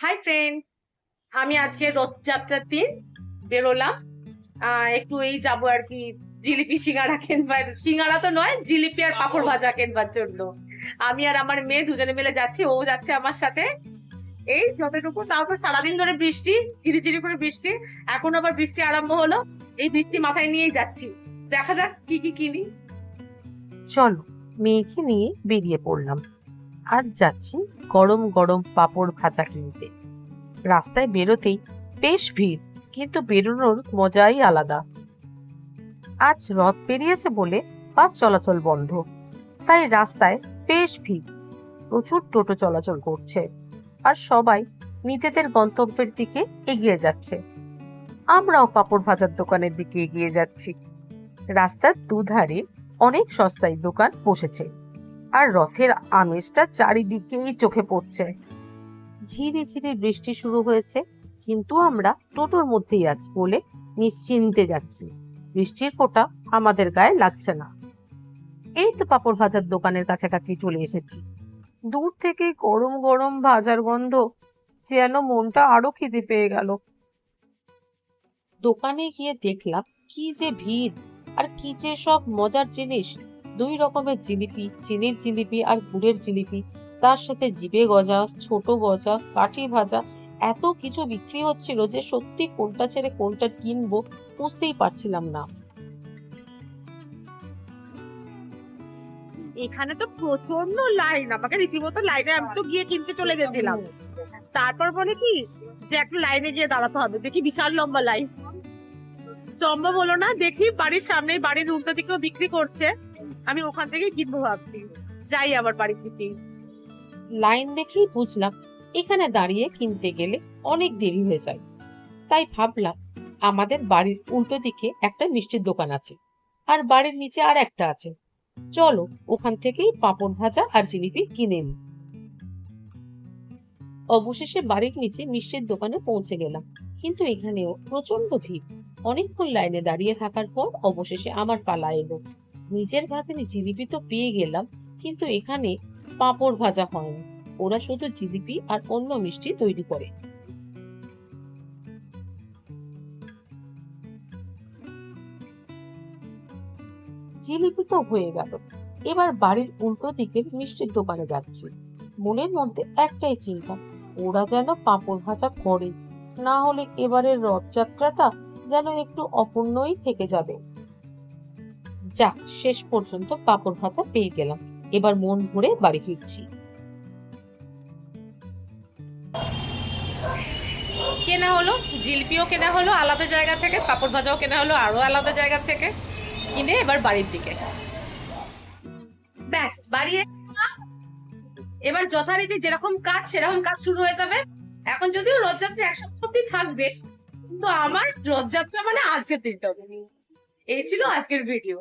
Hi friends, আমি আজকে রথযাত্রার দিন বেরোলাম। একটু এই যাবো আর কি, জিলিপি সিঙ্গারা কিনবার, সিঙ্গারা তো নয়, জিলিপি আর পাঁপড় ভাজা কিনবার জন্য। আমি আর আমার মেয়ে দুজনে মিলে যাচ্ছি, ও যাচ্ছে আমার সাথে। এই যতটুকু, তাও তো সারাদিন ধরে বৃষ্টি, ঝিরিঝিরি করে বৃষ্টি। এখন আবার বৃষ্টি আরম্ভ হলো। এই বৃষ্টি মাথায় নিয়েই যাচ্ছি। দেখা যাক কি কি কিনি। চলো, মেয়েকে নিয়ে বেরিয়ে পড়লাম। আজ যাচ্ছি গরম গরম পাঁপড় ভাজা কিনতে। রাস্তায় বেরোতেই বেশ ভিড়, কিন্তু বেরোনোর মজাই আলাদা। আজ রথ বেরিয়েছে বলে বাস চলাচল বন্ধ, তাই রাস্তায় বেশ ভিড়। প্রচুর টোটো চলাচল করছে, আর সবাই নিজেদের গন্তব্যের দিকে এগিয়ে যাচ্ছে। আমরাও পাঁপড় ভাজার দোকানের দিকে এগিয়ে যাচ্ছি। রাস্তার দুধারে অনেক সস্তায় দোকান বসেছে, আর রথের আমেজটা চারিদিকেই চোখে পড়ছে। ঝিরি ঝিরি বৃষ্টি শুরু হয়েছে, কিন্তু আমরা টোটোর মধ্যেই আছি বলে নিশ্চিন্তে যাচ্ছি। বৃষ্টির ফোঁটা আমাদের গায়ে লাগছে না। এই তো পাঁপড় ভাজার দোকানের কাছাকাছি চলে এসেছি। দূর থেকে গরম গরম ভাজার গন্ধ যেন মনটা আরো খিদে পেয়ে গেল। দোকানে গিয়ে দেখলাম কি যে ভিড়, আর কি যে সব মজার জিনিস। দুই রকমের জিলিপি, চিনির জিলিপি আর গুড়ের জিলিপি, তার সাথে জিভে গজা, ছোট গজা, কাঠি ভাজা, এত কিছু বিক্রি হচ্ছিল যে সত্যি কোনটা ছেড়ে কোনটা কিনবো বুঝতেই পারছিলাম না। এখানে তো প্রচন্ড লাইন, আমাকে রীতিমতো লাইনে, আমি তো গিয়ে কিনতে চলে গেছিলাম। তারপর বলে কি যে একটা লাইনে গিয়ে দাঁড়াতে হবে, দেখি বিশাল লম্বা লাইন। সম্ভব হলো না, দেখি বাড়ির সামনে, বাড়ির উল্টো দিকেও বিক্রি করছে। আমি ওখান থেকে কিনবো ভাবছি, যাই আবার বাড়ির দিকে। লাইন দেখেই বুঝলাম এখানে দাঁড়িয়ে কিনতে গেলে অনেক দেরি হয়ে যায়। তাই ভাবলাম আমাদের বাড়ির উল্টো দিকে একটা মিষ্টির দোকান আছে, আর বাড়ির নিচে আর একটা আছে। চলো ওখান থেকেই পাঁপড় ভাজা আর জিলিপি কিনে নিই। অবশেষে বাড়ির নিচে মিষ্টির দোকানে পৌঁছে গেলাম, কিন্তু এখানেও প্রচন্ড ভিড়। অনেকক্ষণ লাইনে দাঁড়িয়ে থাকার পর অবশেষে আমার পালা এলো। নিজের ভাতের জিলিপি তো পেয়ে গেলাম, কিন্তু এখানে পাঁপড় ভাজা হয়নি। ওরা শুধু জিলিপি আর অন্য মিষ্টি তৈরি করে। জিলিপি তো হয়ে গেল, এবার বাড়ির উল্টো দিকের মিষ্টির দোকানে যাচ্ছি। মনের মধ্যে একটাই চিন্তা, ওরা যেন পাঁপড় ভাজা করে, না হলে এবারের রথযাত্রাটা যেন একটু অপূর্ণই থেকে যাবে। যাক, শেষ পর্যন্ত পাঁপড় ভাজা পেয়ে গেলাম। এবার মন ভরে বাড়ি ফিরছি। কেনা হলো, জিলিপিও কেনা হলো আলাদা জায়গা থেকে, পাঁপড় ভাজাও কেনা হলো আরো আলাদা জায়গা থেকে। কিনে এবার বাড়ির দিকে, ব্যাস বাড়ি এসেছিলাম। এবার যথারীতি যেরকম কাজ সেরকম কাজ শুরু হয়ে যাবে। এখন যদিও রথযাত্রা এক সপ্তাহ অব্দি থাকবে, কিন্তু আমার রথযাত্রা মানে আজকের দিনটা। এই ছিল আজকের ভিডিও।